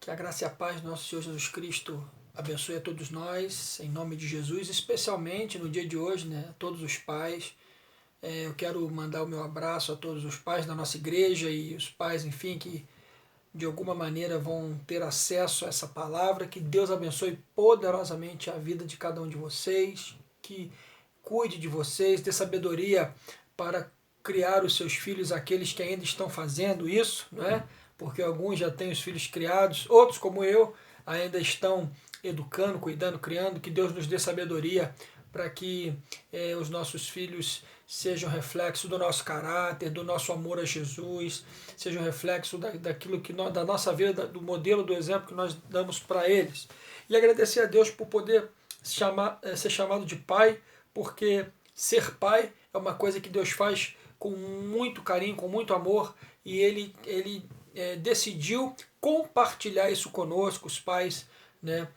Que a graça e a paz do nosso Senhor Jesus Cristo abençoe a todos nós, em nome de Jesus, especialmente no dia de hoje, né, a todos os pais. Eu quero mandar o meu abraço a todos os pais da nossa igreja e os pais, enfim, que de alguma maneira vão ter acesso a essa palavra. Que Deus abençoe poderosamente a vida de cada um de vocês, que cuide de vocês, dê sabedoria para criar os seus filhos, aqueles que ainda estão fazendo isso, né? Porque alguns já têm os filhos criados, outros, como eu, ainda estão educando, cuidando, criando. Que Deus nos dê sabedoria para que os nossos filhos sejam reflexo do nosso caráter, do nosso amor a Jesus, sejam reflexo daquilo que da nossa vida, do modelo, do exemplo que nós damos para eles. E agradecer a Deus por poder ser chamado de pai, porque ser pai é uma coisa que Deus faz com muito carinho, com muito amor, e Ele decidiu compartilhar isso conosco, os pais, né,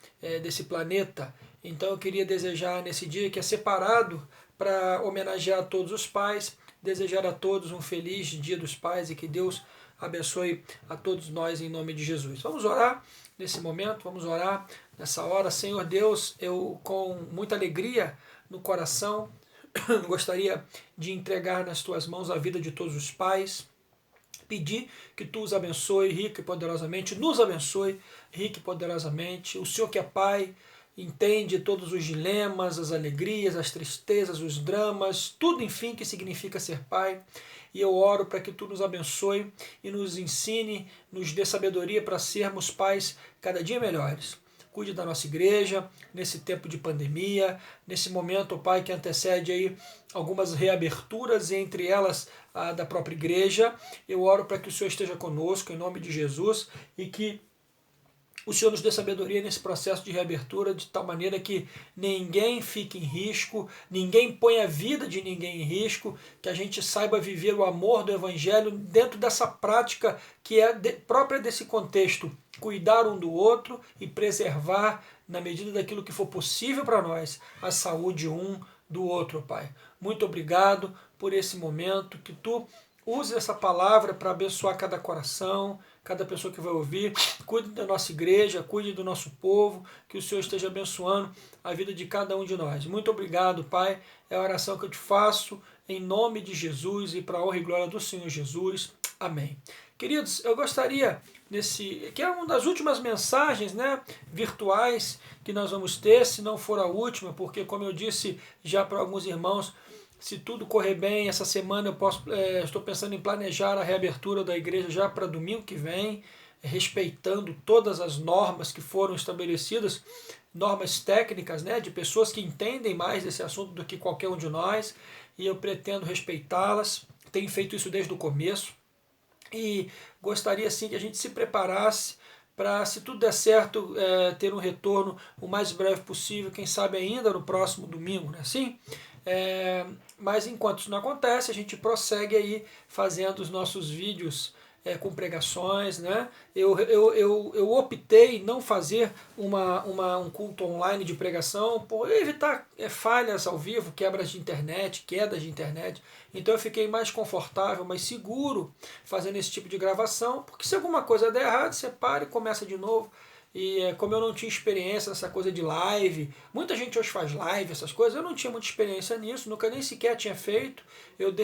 desse planeta. Então eu queria desejar nesse dia que é separado para homenagear a todos os pais, desejar a todos um feliz Dia dos Pais e que Deus abençoe a todos nós em nome de Jesus. Vamos orar nesse momento, vamos orar nessa hora. Senhor Deus, eu com muita alegria no coração gostaria de entregar nas tuas mãos a vida de todos os pais, pedir que tu os abençoe rica e poderosamente, nos abençoe rica e poderosamente. O Senhor que é Pai, entende todos os dilemas, as alegrias, as tristezas, os dramas, tudo enfim que significa ser pai. E eu oro para que tu nos abençoe e nos ensine, nos dê sabedoria para sermos pais cada dia melhores. Cuide da nossa igreja nesse tempo de pandemia, nesse momento, Pai, que antecede aí algumas reaberturas, entre elas a da própria igreja. Eu oro para que o Senhor esteja conosco, em nome de Jesus, e que o Senhor nos dê sabedoria nesse processo de reabertura, de tal maneira que ninguém fique em risco, ninguém ponha a vida de ninguém em risco, que a gente saiba viver o amor do Evangelho dentro dessa prática que é própria desse contexto, cuidar um do outro e preservar, na medida daquilo que for possível para nós, a saúde um do outro, Pai. Muito obrigado por esse momento, que tu use essa palavra para abençoar cada coração, cada pessoa que vai ouvir. Cuide da nossa igreja, cuide do nosso povo, que o Senhor esteja abençoando a vida de cada um de nós. Muito obrigado, Pai. É a oração que eu te faço em nome de Jesus e para a honra e glória do Senhor Jesus. Amém. Queridos, eu gostaria que é uma das últimas mensagens, né, virtuais que nós vamos ter, se não for a última, porque como eu disse já para alguns irmãos, se tudo correr bem, essa semana estou pensando em planejar a reabertura da igreja já para domingo que vem, respeitando todas as normas que foram estabelecidas, normas técnicas, né, de pessoas que entendem mais desse assunto do que qualquer um de nós, e eu pretendo respeitá-las. Tenho feito isso desde o começo e gostaria sim que a gente se preparasse para, se tudo der certo, ter um retorno o mais breve possível, quem sabe ainda no próximo domingo, né? Sim? Mas enquanto isso não acontece, a gente prossegue aí fazendo os nossos vídeos com pregações, né? Eu optei não fazer um culto online de pregação por evitar falhas ao vivo, quebras de internet, quedas de internet. Então eu fiquei mais confortável, mais seguro fazendo esse tipo de gravação, porque se alguma coisa der errado, você para e começa de novo. E como eu não tinha experiência nessa coisa de live, muita gente hoje faz live, essas coisas, eu não tinha muita experiência nisso, nunca nem sequer tinha feito, eu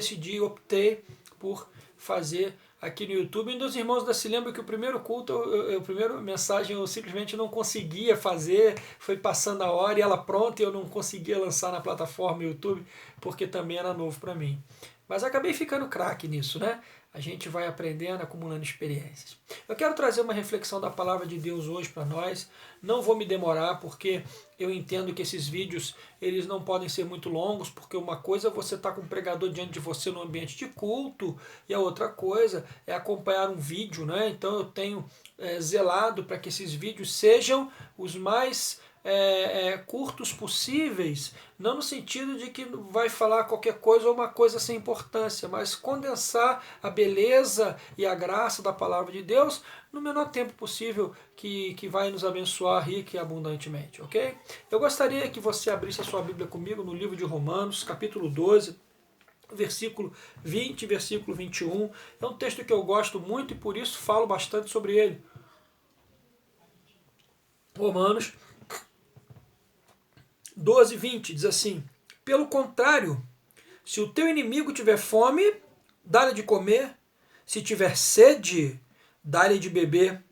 optei por fazer aqui no YouTube. E dos irmãos se lembram que o primeiro culto, a primeira mensagem eu simplesmente não conseguia fazer, foi passando a hora e ela pronta e eu não conseguia lançar na plataforma YouTube, porque também era novo para mim. Mas acabei ficando craque nisso, né? A gente vai aprendendo, acumulando experiências. Eu quero trazer uma reflexão da palavra de Deus hoje para nós. Não vou me demorar, porque eu entendo que esses vídeos eles não podem ser muito longos, porque uma coisa é você estar com um pregador diante de você no ambiente de culto, e a outra coisa é acompanhar um vídeo, né? Então eu tenho zelado para que esses vídeos sejam os mais curtos possíveis, não no sentido de que vai falar qualquer coisa ou uma coisa sem importância, mas condensar a beleza e a graça da palavra de Deus no menor tempo possível, que vai nos abençoar rica e abundantemente, ok? Eu gostaria que você abrisse a sua Bíblia comigo no livro de Romanos, capítulo 12, versículo 20, versículo 21. É um texto que eu gosto muito e por isso falo bastante sobre ele. Romanos 12, 20 diz assim: pelo contrário, se o teu inimigo tiver fome, dá-lhe de comer, se tiver sede, dá-lhe de beber,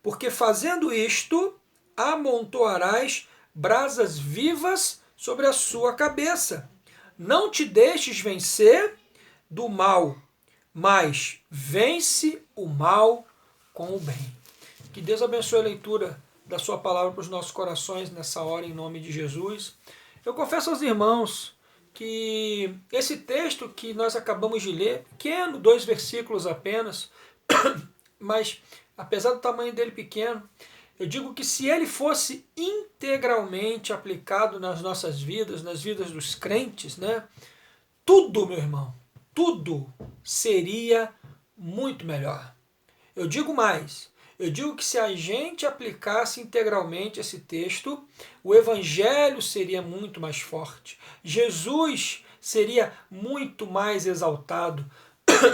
porque fazendo isto, amontoarás brasas vivas sobre a sua cabeça. Não te deixes vencer do mal, mas vence o mal com o bem. Que Deus abençoe a leitura da sua palavra para os nossos corações nessa hora, em nome de Jesus. Eu confesso aos irmãos que esse texto que nós acabamos de ler, pequeno, 2 versículos apenas, mas apesar do tamanho dele pequeno, eu digo que se ele fosse integralmente aplicado nas nossas vidas, nas vidas dos crentes, né, tudo, meu irmão, tudo seria muito melhor. Eu digo mais, eu digo que se a gente aplicasse integralmente esse texto, o evangelho seria muito mais forte. Jesus seria muito mais exaltado.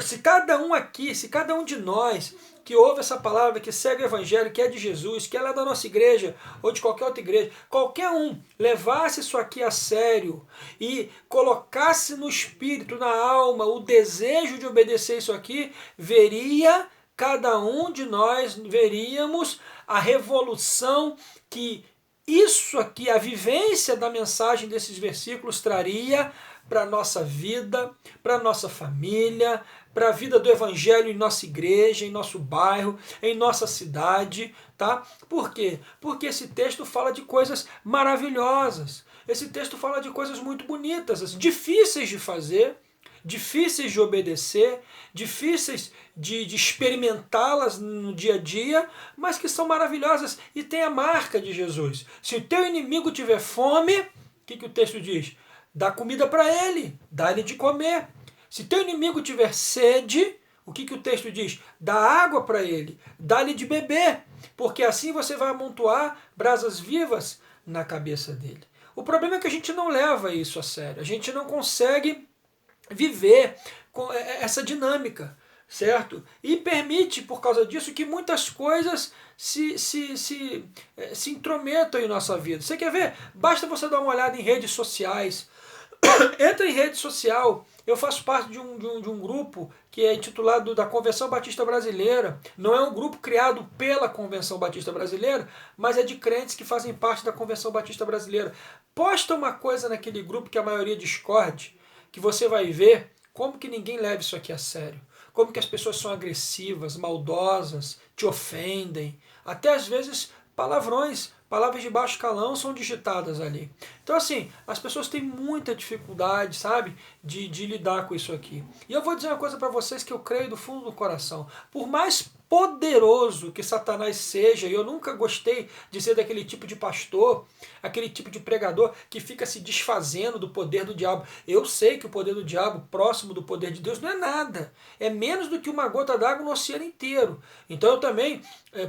Se cada um aqui, se cada um de nós que ouve essa palavra, que segue o evangelho, que é de Jesus, que é lá da nossa igreja ou de qualquer outra igreja, qualquer um levasse isso aqui a sério e colocasse no espírito, na alma, o desejo de obedecer isso aqui, veria, cada um de nós veríamos a revolução que isso aqui, a vivência da mensagem desses versículos traria para a nossa vida, para a nossa família, para a vida do evangelho em nossa igreja, em nosso bairro, em nossa cidade, tá? Por quê? Porque esse texto fala de coisas maravilhosas. Esse texto fala de coisas muito bonitas, difíceis de fazer, difíceis de obedecer, difíceis de experimentá-las no dia a dia, mas que são maravilhosas e tem a marca de Jesus. Se o teu inimigo tiver fome, o que o texto diz? Dá comida para ele, dá-lhe de comer. Se teu inimigo tiver sede, o que o texto diz? Dá água para ele, dá-lhe de beber, porque assim você vai amontoar brasas vivas na cabeça dele. O problema é que a gente não leva isso a sério, a gente não consegue viver com essa dinâmica, certo? E permite, por causa disso, que muitas coisas se intrometam em nossa vida. Você quer ver? Basta você dar uma olhada em redes sociais. Entra em rede social. Eu faço parte de um grupo que é intitulado da Convenção Batista Brasileira. Não é um grupo criado pela Convenção Batista Brasileira, mas é de crentes que fazem parte da Convenção Batista Brasileira. Posta uma coisa naquele grupo que a maioria discorde, que você vai ver como que ninguém leva isso aqui a sério. Como que as pessoas são agressivas, maldosas, te ofendem. Até às vezes palavrões, palavras de baixo calão são digitadas ali. Então assim, as pessoas têm muita dificuldade, sabe, de lidar com isso aqui. E eu vou dizer uma coisa para vocês que eu creio do fundo do coração. Por mais poderoso que Satanás seja, e eu nunca gostei de ser daquele tipo de pastor, aquele tipo de pregador que fica se desfazendo do poder do diabo. Eu sei que o poder do diabo, próximo do poder de Deus, não é nada. É menos do que uma gota d'água no oceano inteiro. Então eu também,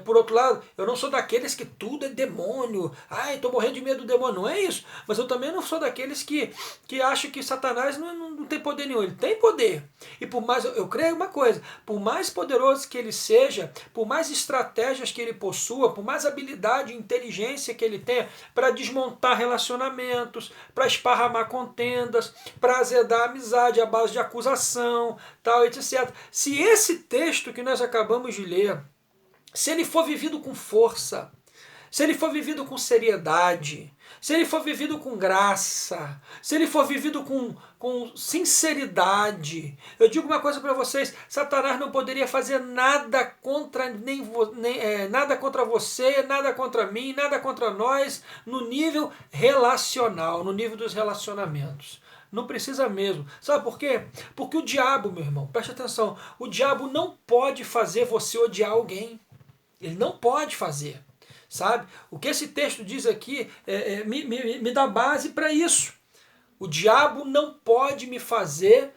por outro lado, eu não sou daqueles que tudo é demônio. Ai, estou morrendo de medo do demônio. Não é isso. Mas eu também não sou daqueles que acham que Satanás não tem poder nenhum. Ele tem poder. E por mais, eu creio uma coisa, por mais poderoso que ele seja, por mais estratégias que ele possua, por mais habilidade e inteligência que ele tenha para desmontar relacionamentos, para esparramar contendas, para azedar a amizade à base de acusação, tal, etc. Se esse texto que nós acabamos de ler, se ele for vivido com força, se ele for vivido com seriedade, se ele for vivido com graça, se ele for vivido com sinceridade, eu digo uma coisa para vocês: Satanás não poderia fazer nada contra nada contra você, nada contra mim, nada contra nós, no nível relacional, no nível dos relacionamentos. Não precisa mesmo. Sabe por quê? Porque o diabo, meu irmão, preste atenção, o diabo não pode fazer você odiar alguém. Ele não pode fazer. Sabe? O que esse texto diz aqui me dá base para isso. O diabo não pode me fazer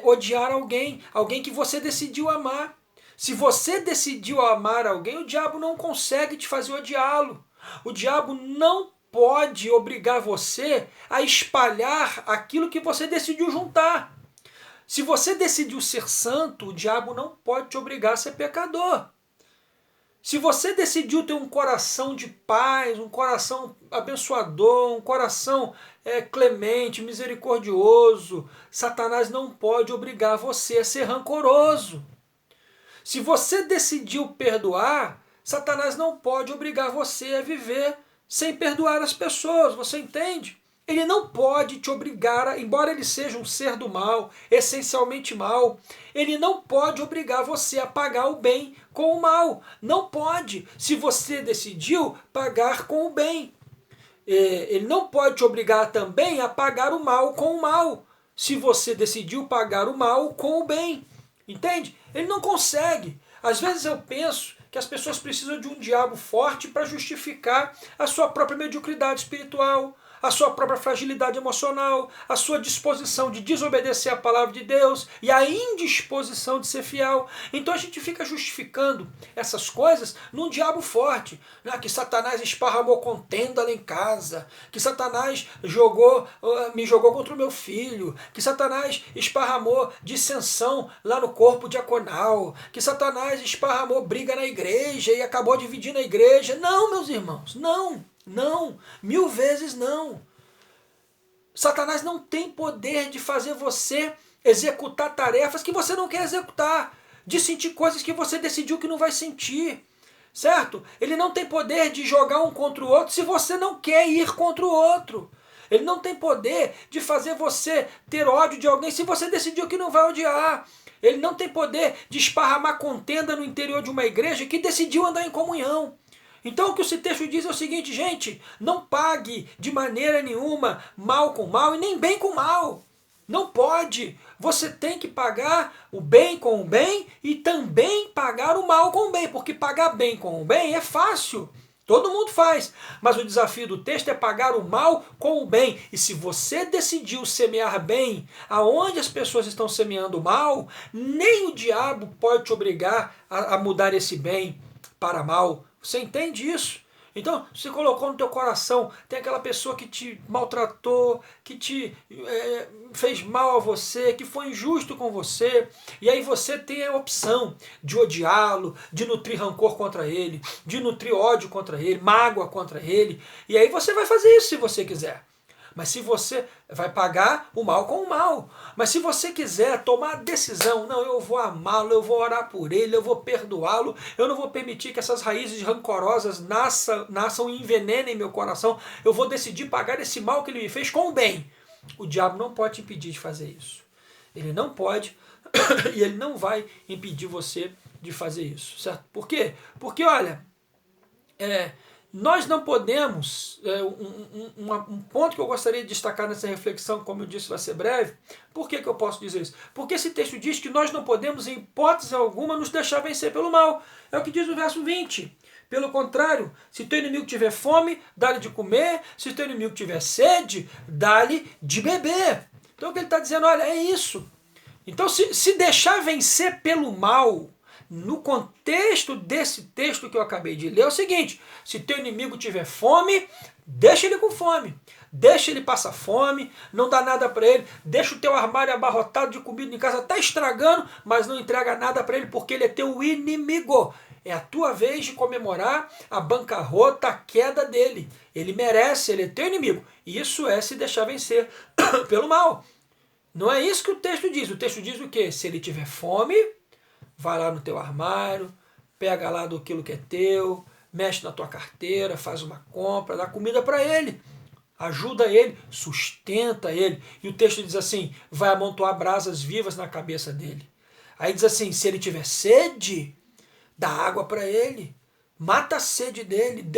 odiar alguém que você decidiu amar. Se você decidiu amar alguém, o diabo não consegue te fazer odiá-lo. O diabo não pode obrigar você a espalhar aquilo que você decidiu juntar. Se você decidiu ser santo, o diabo não pode te obrigar a ser pecador. Se você decidiu ter um coração de paz, um coração abençoador, um coração clemente, misericordioso, Satanás não pode obrigar você a ser rancoroso. Se você decidiu perdoar, Satanás não pode obrigar você a viver sem perdoar as pessoas, você entende? Ele não pode te obrigar, embora ele seja um ser do mal, essencialmente mal, ele não pode obrigar você a pagar o bem com o mal. Não pode, se você decidiu pagar com o bem. Ele não pode te obrigar também a pagar o mal com o mal, se você decidiu pagar o mal com o bem. Entende? Ele não consegue. Às vezes eu penso que as pessoas precisam de um diabo forte para justificar a sua própria mediocridade espiritual, a sua própria fragilidade emocional, a sua disposição de desobedecer a palavra de Deus e a indisposição de ser fiel. Então a gente fica justificando essas coisas num diabo forte, né? Que Satanás esparramou contenda lá em casa, que Satanás me jogou contra o meu filho, que Satanás esparramou dissensão lá no corpo diaconal, que Satanás esparramou briga na igreja e acabou dividindo a igreja. Não, meus irmãos, não. Não, 1000 vezes não. Satanás não tem poder de fazer você executar tarefas que você não quer executar, de sentir coisas que você decidiu que não vai sentir, certo? Ele não tem poder de jogar um contra o outro se você não quer ir contra o outro. Ele não tem poder de fazer você ter ódio de alguém se você decidiu que não vai odiar. Ele não tem poder de esparramar contenda no interior de uma igreja que decidiu andar em comunhão. Então o que esse texto diz é o seguinte, gente, não pague de maneira nenhuma mal com mal e nem bem com mal. Não pode. Você tem que pagar o bem com o bem e também pagar o mal com o bem, porque pagar bem com o bem é fácil. Todo mundo faz, mas o desafio do texto é pagar o mal com o bem. E se você decidiu semear bem aonde as pessoas estão semeando mal, nem o diabo pode te obrigar a mudar esse bem para mal. Você entende isso? Então, você colocou no teu coração, tem aquela pessoa que te maltratou, que te fez mal a você, que foi injusto com você, e aí você tem a opção de odiá-lo, de nutrir rancor contra ele, de nutrir ódio contra ele, mágoa contra ele, e aí você vai fazer isso se você quiser. Mas se você vai pagar o mal com o mal. Mas se você quiser tomar a decisão, não, eu vou amá-lo, eu vou orar por ele, eu vou perdoá-lo, eu não vou permitir que essas raízes rancorosas nasçam e envenenem meu coração, eu vou decidir pagar esse mal que ele me fez com o bem. O diabo não pode te impedir de fazer isso. Ele não pode e ele não vai impedir você de fazer isso, certo? Por quê? Porque, olha, nós não podemos, um ponto que eu gostaria de destacar nessa reflexão, como eu disse, vai ser breve. Por que eu posso dizer isso? Porque esse texto diz que nós não podemos, em hipótese alguma, nos deixar vencer pelo mal. É o que diz o verso 20. Pelo contrário, se teu inimigo tiver fome, dá-lhe de comer. Se teu inimigo tiver sede, dá-lhe de beber. Então o que ele está dizendo, olha, é isso. Então se deixar vencer pelo mal, no contexto desse texto que eu acabei de ler, é o seguinte, se teu inimigo tiver fome, deixa ele com fome, deixa ele passar fome, não dá nada para ele, deixa o teu armário abarrotado de comida em casa, tá estragando, mas não entrega nada para ele, porque ele é teu inimigo. É a tua vez de comemorar a bancarrota, a queda dele. Ele merece, ele é teu inimigo. Isso é se deixar vencer pelo mal. Não é isso que o texto diz. O texto diz o quê? Se ele tiver fome, vai lá no teu armário, pega lá do quilo que é teu, mexe na tua carteira, faz uma compra, dá comida para ele, ajuda ele, sustenta ele. E o texto diz assim, vai amontoar brasas vivas na cabeça dele. Aí diz assim, se ele tiver sede, dá água para ele, mata a sede dele,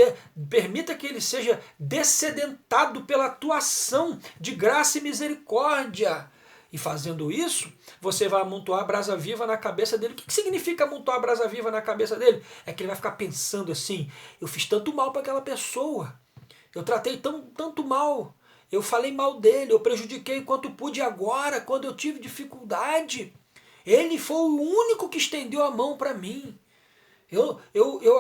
permita que ele seja dessedentado pela tua ação de graça e misericórdia. E fazendo isso, você vai amontoar a brasa viva na cabeça dele. O que significa amontoar a brasa viva na cabeça dele? É que ele vai ficar pensando assim, eu fiz tanto mal para aquela pessoa, eu tratei tanto mal, eu falei mal dele, eu prejudiquei quanto pude agora, quando eu tive dificuldade. Ele foi o único que estendeu a mão para mim. Eu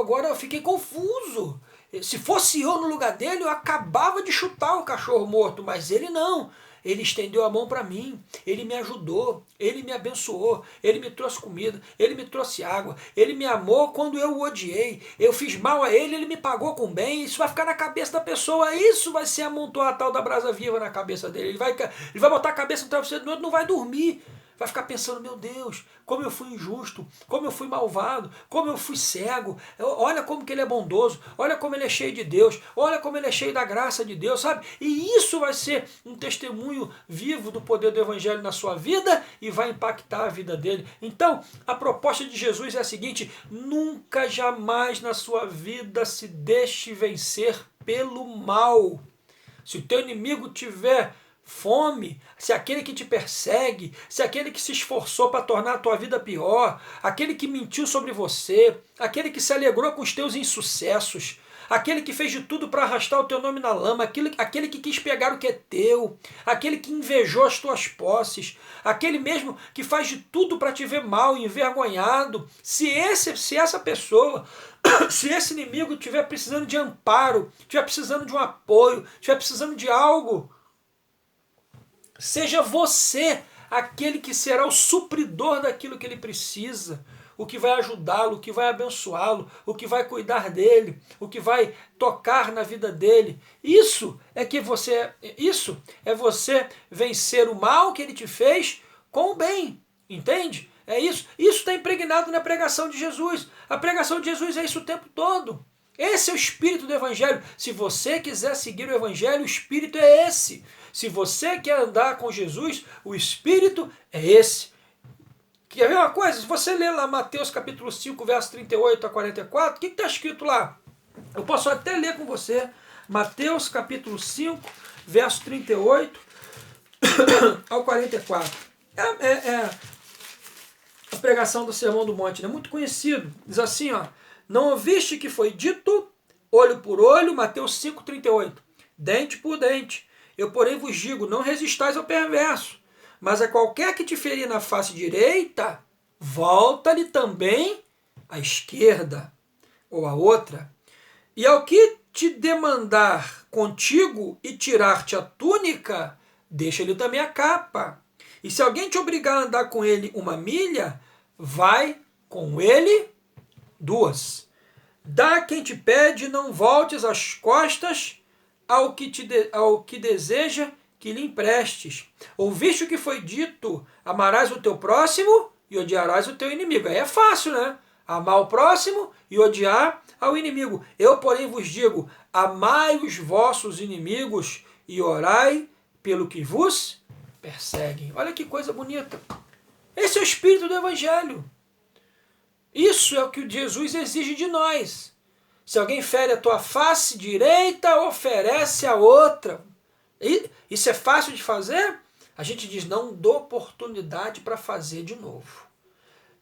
agora fiquei confuso. Se fosse eu no lugar dele, eu acabava de chutar o cachorro morto, mas ele não. Ele estendeu a mão para mim, ele me ajudou, ele me abençoou, ele me trouxe comida, ele me trouxe água, ele me amou quando eu o odiei, eu fiz mal a ele, ele me pagou com bem. Isso vai ficar na cabeça da pessoa, isso vai ser amontoar a tal da brasa viva na cabeça dele. Ele vai botar a cabeça no travesseiro do outro, não vai dormir. Vai ficar pensando, meu Deus, como eu fui injusto, como eu fui malvado, como eu fui cego. Olha como que ele é bondoso, olha como ele é cheio de Deus, olha como ele é cheio da graça de Deus, sabe? E isso vai ser um testemunho vivo do poder do Evangelho na sua vida e vai impactar a vida dele. Então, a proposta de Jesus é a seguinte: nunca, jamais na sua vida se deixe vencer pelo mal. Se o teu inimigo tiver fome, se aquele que te persegue, se aquele que se esforçou para tornar a tua vida pior, aquele que mentiu sobre você, aquele que se alegrou com os teus insucessos, aquele que fez de tudo para arrastar o teu nome na lama, aquele que quis pegar o que é teu, aquele que invejou as tuas posses, aquele mesmo que faz de tudo para te ver mal, envergonhado, se essa pessoa, se esse inimigo estiver precisando de amparo, estiver precisando de um apoio, estiver precisando de algo, seja você aquele que será o supridor daquilo que ele precisa, o que vai ajudá-lo, o que vai abençoá-lo, o que vai cuidar dele, o que vai tocar na vida dele. Isso é você vencer o mal que ele te fez com o bem, entende? É isso. Isso está impregnado na pregação de Jesus. A pregação de Jesus é isso o tempo todo. Esse é o espírito do Evangelho. Se você quiser seguir o Evangelho, o espírito é esse. Se você quer andar com Jesus, o espírito é esse. Quer ver uma coisa? Se você ler lá Mateus capítulo 5, verso 38 a 44, o que está escrito lá? Eu posso até ler com você. Mateus capítulo 5, verso 38 ao 44. É a pregação do Sermão do Monte, né? Muito conhecido. Diz assim, ó: não ouviste que foi dito, olho por olho, Mateus 5, 38, dente por dente. Eu, porém, vos digo, não resistais ao perverso, mas a qualquer que te ferir na face direita, volta-lhe também à esquerda, ou a outra. E ao que te demandar contigo e tirar-te a túnica, deixa-lhe também a capa. E se alguém te obrigar a andar com ele 1 milha, vai com ele 2. Dá quem te pede, não voltes as costas ao que deseja que lhe emprestes. Ouviste o que foi dito, amarás o teu próximo e odiarás o teu inimigo. Aí é fácil, né? Amar o próximo e odiar ao inimigo. Eu, porém, vos digo, amai os vossos inimigos e orai pelo que vos perseguem. Olha que coisa bonita. Esse é o espírito do Evangelho. Isso é o que Jesus exige de nós. Se alguém fere a tua face direita, oferece a outra. Isso é fácil de fazer? A gente diz, não dou oportunidade para fazer de novo.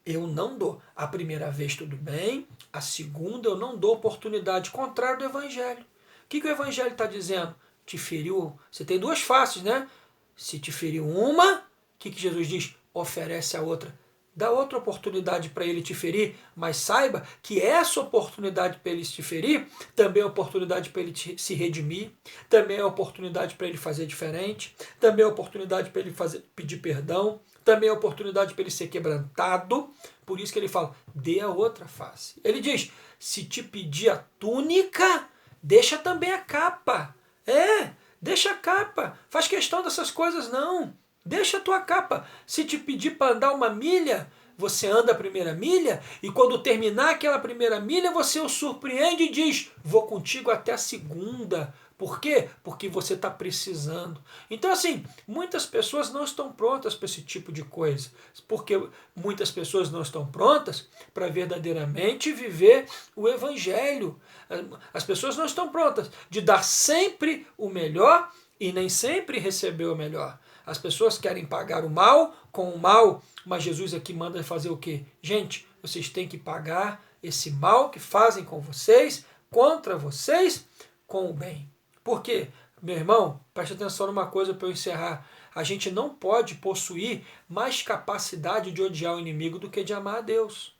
Eu não dou. A primeira vez tudo bem, a segunda eu não dou oportunidade, contrário do Evangelho. O que o Evangelho está dizendo? Te feriu, você tem 2 faces, né? Se te feriu uma, o que Jesus diz? Oferece a outra. Dá outra oportunidade para ele te ferir, mas saiba que essa oportunidade para ele te ferir também é oportunidade para ele se redimir, também é oportunidade para ele fazer diferente, também é oportunidade para ele pedir perdão, também é oportunidade para ele ser quebrantado. Por isso que ele fala, dê a outra face. Ele diz, se te pedir a túnica, deixa também a capa. Deixa a capa. Faz questão dessas coisas não. Deixa a tua capa. Se te pedir para andar 1 milha, você anda a primeira milha e quando terminar aquela primeira milha, você o surpreende e diz, vou contigo até a segunda. Por quê? Porque você está precisando. Então, assim, muitas pessoas não estão prontas para esse tipo de coisa. Porque muitas pessoas não estão prontas para verdadeiramente viver o Evangelho. As pessoas não estão prontas de dar sempre o melhor e nem sempre receber o melhor. As pessoas querem pagar o mal com o mal, mas Jesus aqui manda fazer o quê? Gente, vocês têm que pagar esse mal que fazem com vocês, contra vocês, com o bem. Por quê? Meu irmão, preste atenção numa coisa para eu encerrar. A gente não pode possuir mais capacidade de odiar o inimigo do que de amar a Deus.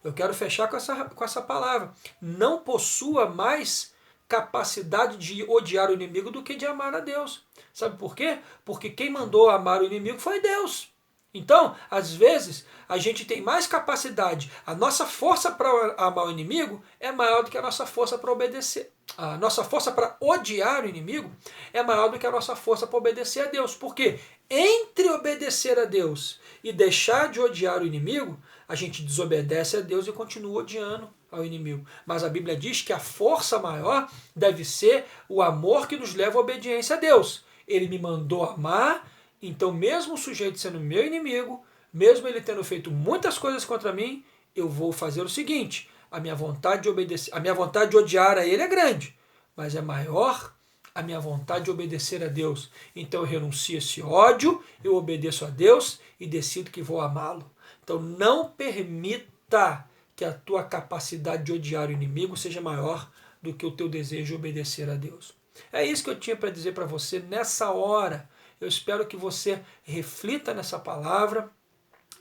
Eu quero fechar com essa palavra. Não possua mais capacidade de odiar o inimigo do que de amar a Deus. Sabe por quê? Porque quem mandou amar o inimigo foi Deus. Então, às vezes, a gente tem mais capacidade, a nossa força para amar o inimigo é maior do que a nossa força para obedecer. A nossa força para odiar o inimigo é maior do que a nossa força para obedecer a Deus. Porque entre obedecer a Deus e deixar de odiar o inimigo, a gente desobedece a Deus e continua odiando ao inimigo. Mas a Bíblia diz que a força maior deve ser o amor que nos leva à obediência a Deus. Ele me mandou amar. Então, mesmo o sujeito sendo meu inimigo, mesmo ele tendo feito muitas coisas contra mim, eu vou fazer o seguinte: a minha vontade de obedecer, a minha vontade de odiar a ele é grande, mas é maior a minha vontade de obedecer a Deus. Então eu renuncio a esse ódio, eu obedeço a Deus e decido que vou amá-lo. Então não permita que a tua capacidade de odiar o inimigo seja maior do que o teu desejo de obedecer a Deus. É isso que eu tinha para dizer para você nessa hora. Eu espero que você reflita nessa palavra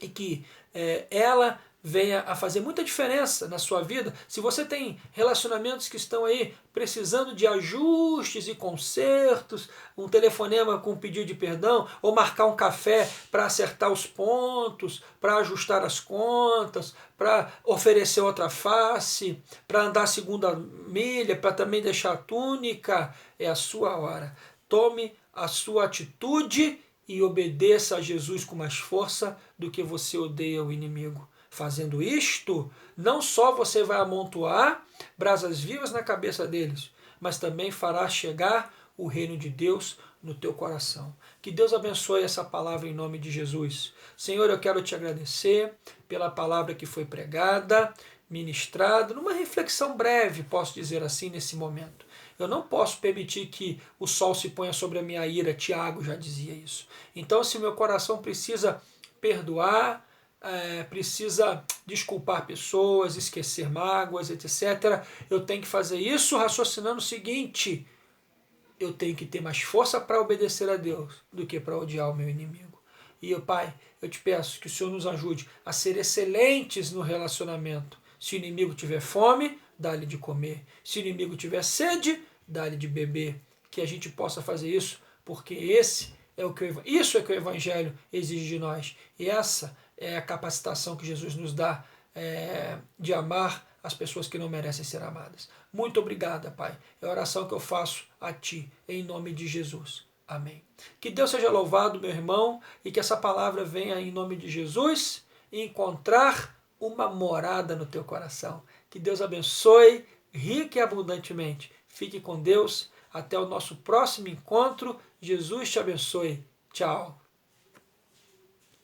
e que ela venha a fazer muita diferença na sua vida. Se você tem relacionamentos que estão aí precisando de ajustes e consertos, um telefonema com pedido de perdão, ou marcar um café para acertar os pontos, para ajustar as contas, para oferecer outra face, para andar a segunda milha, para também deixar a túnica, é a sua hora. Tome a sua atitude e obedeça a Jesus com mais força do que você odeia o inimigo. Fazendo isto, não só você vai amontoar brasas vivas na cabeça deles, mas também fará chegar o reino de Deus no teu coração. Que Deus abençoe essa palavra em nome de Jesus. Senhor, eu quero te agradecer pela palavra que foi pregada, ministrada, numa reflexão breve, posso dizer assim, nesse momento. Eu não posso permitir que o sol se ponha sobre a minha ira. Tiago já dizia isso. Então, se o meu coração precisa perdoar, precisa desculpar pessoas, esquecer mágoas, etc., eu tenho que fazer isso raciocinando o seguinte: eu tenho que ter mais força para obedecer a Deus do que para odiar o meu inimigo. E, Pai, eu te peço que o Senhor nos ajude a ser excelentes no relacionamento. Se o inimigo tiver fome, dá-lhe de comer. Se o inimigo tiver sede, dá-lhe de beber. Que a gente possa fazer isso, porque isso é o que o Evangelho exige de nós. E essa é a capacitação que Jesus nos dá de amar as pessoas que não merecem ser amadas. Muito obrigada, Pai. É a oração que eu faço a Ti, em nome de Jesus. Amém. Que Deus seja louvado, meu irmão, e que essa palavra venha em nome de Jesus encontrar uma morada no teu coração. Que Deus abençoe rica e abundantemente. Fique com Deus. Até o nosso próximo encontro. Jesus te abençoe. Tchau.